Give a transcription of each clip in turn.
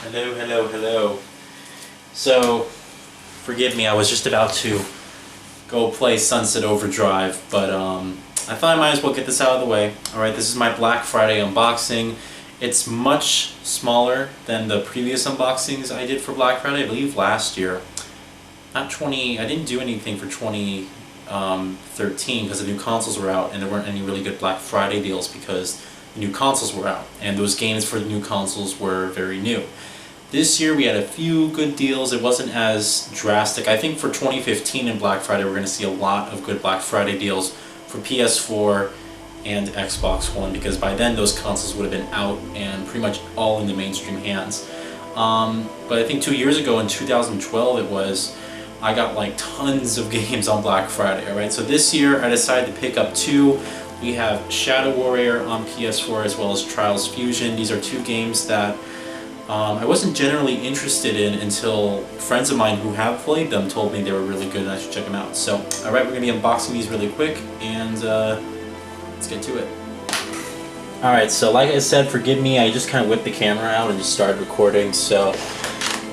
Hello, hello, hello. So, forgive me, I was just about to go play Sunset Overdrive, but I thought I might as well get this out of the way. Alright, this is my Black Friday unboxing. It's much smaller than the previous unboxings I did for Black Friday, I believe last year. I didn't do anything for 2013 because the new consoles were out and there weren't any really good Black Friday deals because the new consoles were out and those games for the new consoles were very new. This year we had a few good deals. It wasn't as drastic. I think for 2015 and Black Friday we're going to see a lot of good Black Friday deals for PS4 and Xbox One because by then those consoles would have been out and pretty much all in the mainstream hands. But I think 2 years ago in 2012 I got like tons of games on Black Friday. Alright, so this year I decided to pick up two. We have Shadow Warrior on PS4 as well as Trials Fusion. These are two games that I wasn't generally interested in until friends of mine who have played them told me they were really good and I should check them out. So, alright, we're going to be unboxing these really quick and let's get to it. Alright, so like I said, forgive me, I just kind of whipped the camera out and just started recording, so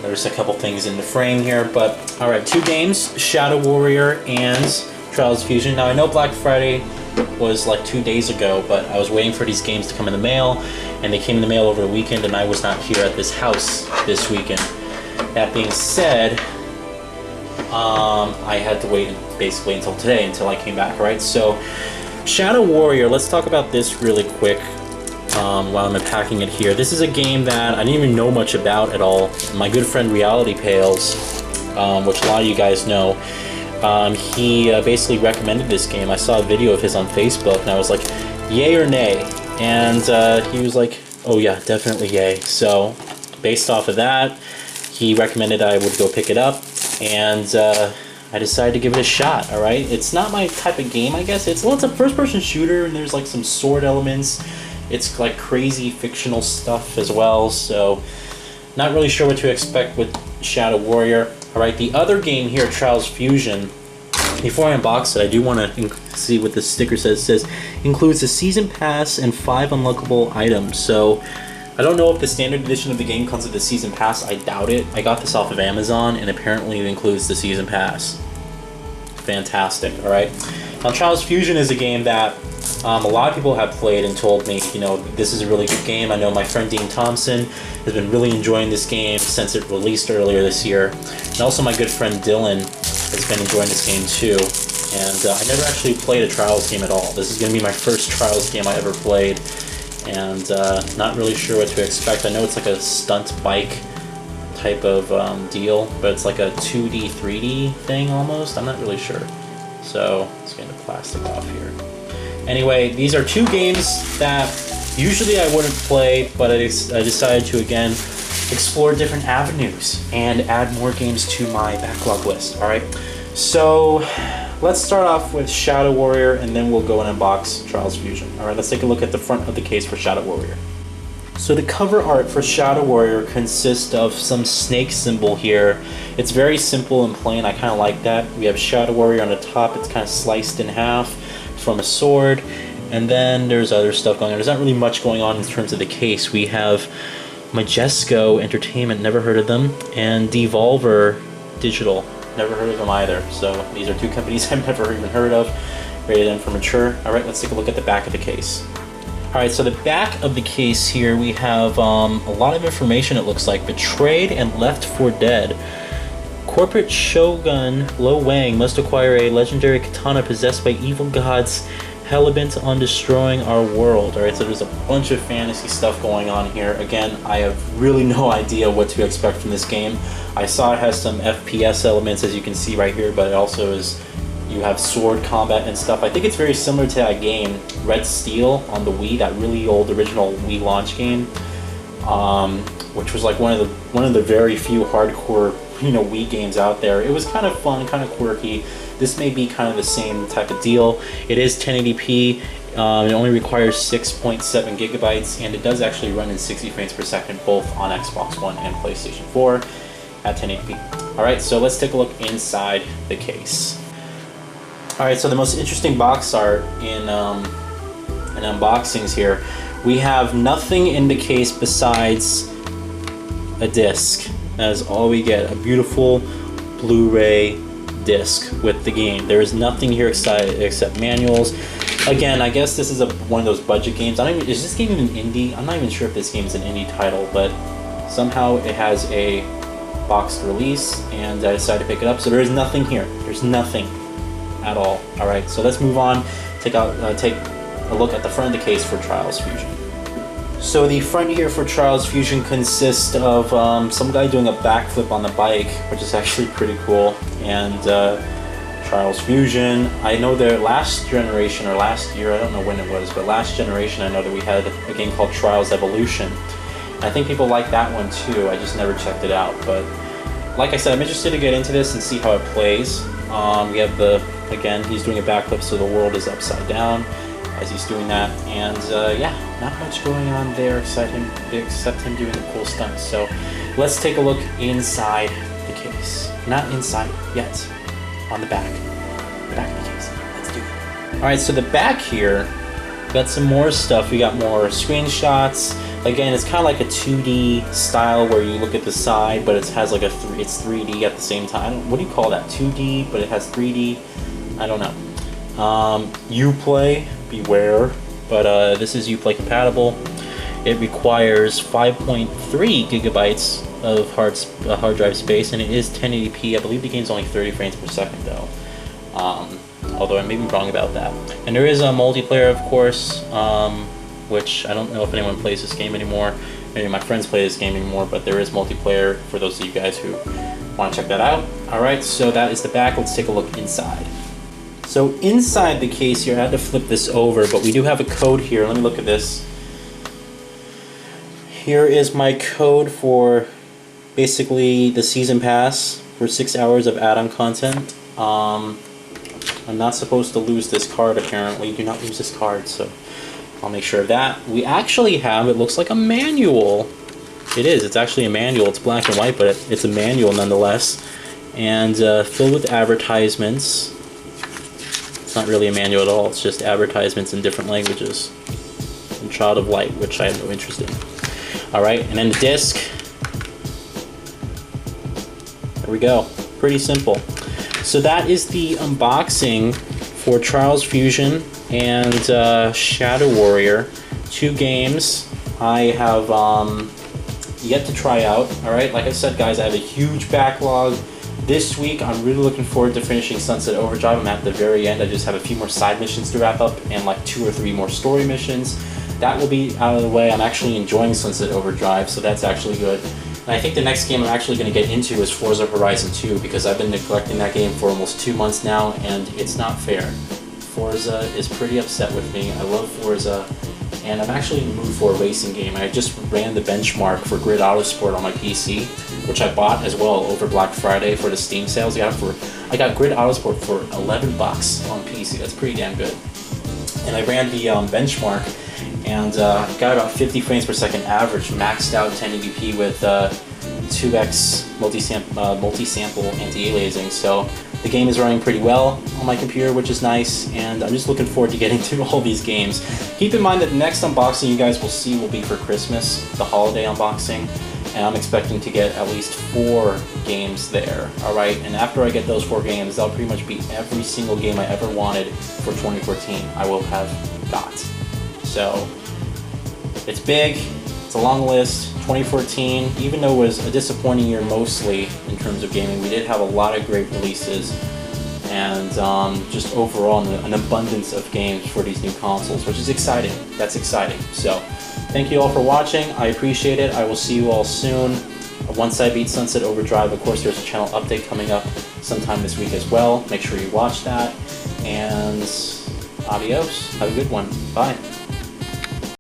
there's a couple things in the frame here, but alright, two games, Shadow Warrior and Trials Fusion. Now I know Black Friday was like 2 days ago, but I was waiting for these games to come in the mail, and they came in the mail over the weekend, and I was not here at this house this weekend. That being said, I had to wait basically until today, until I came back, right? So, Shadow Warrior, let's talk about this really quick while I'm unpacking it here. This is a game that I didn't even know much about at all. My good friend Reality Pales, which a lot of you guys know, he basically recommended this game. I saw a video of his on Facebook and I was like, yay or nay? And he was like, oh yeah, definitely yay. So based off of that, he recommended I would go pick it up, and I decided to give it a shot. Alright, it's not my type of game, I guess. It's a first-person shooter and there's like some sword elements. It's like crazy fictional stuff as well, so not really sure what to expect with Shadow Warrior. Alright, the other game here, Trials Fusion, before I unbox it, I do want to see what the sticker says. It says, includes a season pass and 5 unlockable items. So, I don't know if the standard edition of the game comes with the season pass. I doubt it. I got this off of Amazon, and apparently it includes the season pass. Fantastic, alright? Now, Trials Fusion is a game that a lot of people have played and told me, you know, this is a really good game. I know my friend Dean Thompson has been really enjoying this game since it released earlier this year. And also my good friend Dylan has been enjoying this game too. And I never actually played a Trials game at all. This is going to be my first Trials game I ever played. And not really sure what to expect. I know it's like a stunt bike type of deal, but it's like a 2D, 3D thing almost. I'm not really sure. So let's get the plastic off here. Anyway, these are two games that usually I wouldn't play, but I decided to again explore different avenues and add more games to my backlog list. Alright, so let's start off with Shadow Warrior and then we'll go and unbox Trials Fusion. Alright, let's take a look at the front of the case for Shadow Warrior. So the cover art for Shadow Warrior consists of some snake symbol here. It's very simple and plain. I kind of like that. We have Shadow Warrior on the top. It's kind of sliced in half from a sword, and then there's other stuff going on. There's not really much going on in terms of the case. We have Majesco Entertainment, never heard of them, and Devolver Digital, never heard of them either. So these are two companies I've never even heard of. Rated M for mature. Alright, let's take a look at the back of the case. Alright, so the back of the case here, we have a lot of information, it looks like. Betrayed and left for dead. Corporate Shogun Lo Wang must acquire a legendary katana possessed by evil gods hell-bent on destroying our world. Alright, so there's a bunch of fantasy stuff going on here. Again, I have really no idea what to expect from this game. I saw it has some FPS elements, as you can see right here, but it also is, you have sword combat and stuff. I think it's very similar to that game, Red Steel on the Wii, that really old original Wii launch game, which was like one of the very few hardcore, you know, Wii games out there. It was kind of fun, kind of quirky. This may be kind of the same type of deal. It is 1080p. It only requires 6.7 gigabytes, and it does actually run in 60 frames per second, both on Xbox One and PlayStation 4 at 1080p. Alright, so let's take a look inside the case. Alright, so the most interesting box art in unboxings here. We have nothing in the case besides a disc. That is all we get, a beautiful Blu-ray disc with the game. There is nothing here except manuals. Again, I guess this is one of those budget games. Is this game even indie? I'm not even sure if this game is an indie title, but somehow it has a boxed release, and I decided to pick it up. So there is nothing here. There's nothing at all. All right, so let's move on. Take a look at the front of the case for Trials Fusion. So the front here for Trials Fusion consists of some guy doing a backflip on the bike, which is actually pretty cool, and Trials Fusion. I know their last generation, or last year, I don't know when it was, but last generation I know that we had a game called Trials Evolution. I think people like that one too, I just never checked it out, but like I said, I'm interested to get into this and see how it plays. We have again, he's doing a backflip, so the world is upside down as he's doing that, and yeah, not much going on there except him doing the cool stunts. So let's take a look inside the case. Not inside yet, on the back of the case. Let's do it. Alright, so the back here, got some more stuff. We got more screenshots. Again, it's kind of like a 2D style where you look at the side, but it has like it's 3D at the same time. What do you call that? 2D, but it has 3D? I don't know. Uplay, beware, but this is Uplay compatible. It requires 5.3 gigabytes of hard drive space, and it is 1080p. I believe the game's only 30 frames per second though, although I may be wrong about that. And there is a multiplayer, of course, which I don't know if anyone plays this game anymore. Maybe my friends play this game anymore, but there is multiplayer for those of you guys who want to check that out. Alright, so that is the back. Let's take a look inside. So inside the case here, I had to flip this over, but we do have a code here. Let me look at this. Here is my code for basically the season pass for 6 hours of add-on content. I'm not supposed to lose this card apparently. Do not lose this card, so I'll make sure of that. We actually have, it looks like a manual. It is, it's actually a manual. It's black and white, but it's a manual nonetheless. And filled with advertisements. It's not really a manual at all, it's just advertisements in different languages. And Child of Light, which I have no interest in. Alright, and then the disc. There we go. Pretty simple. So that is the unboxing for Trials Fusion and Shadow Warrior. 2 games I have yet to try out. Alright, like I said guys, I have a huge backlog. This week, I'm really looking forward to finishing Sunset Overdrive. I'm at the very end. I just have a few more side missions to wrap up and like 2 or 3 more story missions. That will be out of the way. I'm actually enjoying Sunset Overdrive, so that's actually good. And I think the next game I'm actually going to get into is Forza Horizon 2, because I've been neglecting that game for almost 2 months now, and it's not fair. Forza is pretty upset with me. I love Forza, and I'm actually in the mood for a racing game. I just ran the benchmark for Grid Autosport on my PC, which I bought as well over Black Friday for the Steam sales. I got Grid Autosport for $11 on PC. That's pretty damn good. And I ran the benchmark and got about 50 frames per second average, maxed out 1080p with 2x multi-sample anti-aliasing. So the game is running pretty well on my computer, which is nice, and I'm just looking forward to getting to all these games. Keep in mind that the next unboxing you guys will see will be for Christmas, the holiday unboxing, and I'm expecting to get at least 4 games there, alright? And after I get those 4 games, that'll pretty much be every single game I ever wanted for 2014 I will have got. So, it's big, it's a long list. 2014, even though it was a disappointing year mostly in terms of gaming, we did have a lot of great releases, and just overall an abundance of games for these new consoles, which is exciting. That's exciting. So, thank you all for watching. I appreciate it. I will see you all soon. Once I beat Sunset Overdrive, of course, there's a channel update coming up sometime this week as well. Make sure you watch that. And adios. Have a good one. Bye.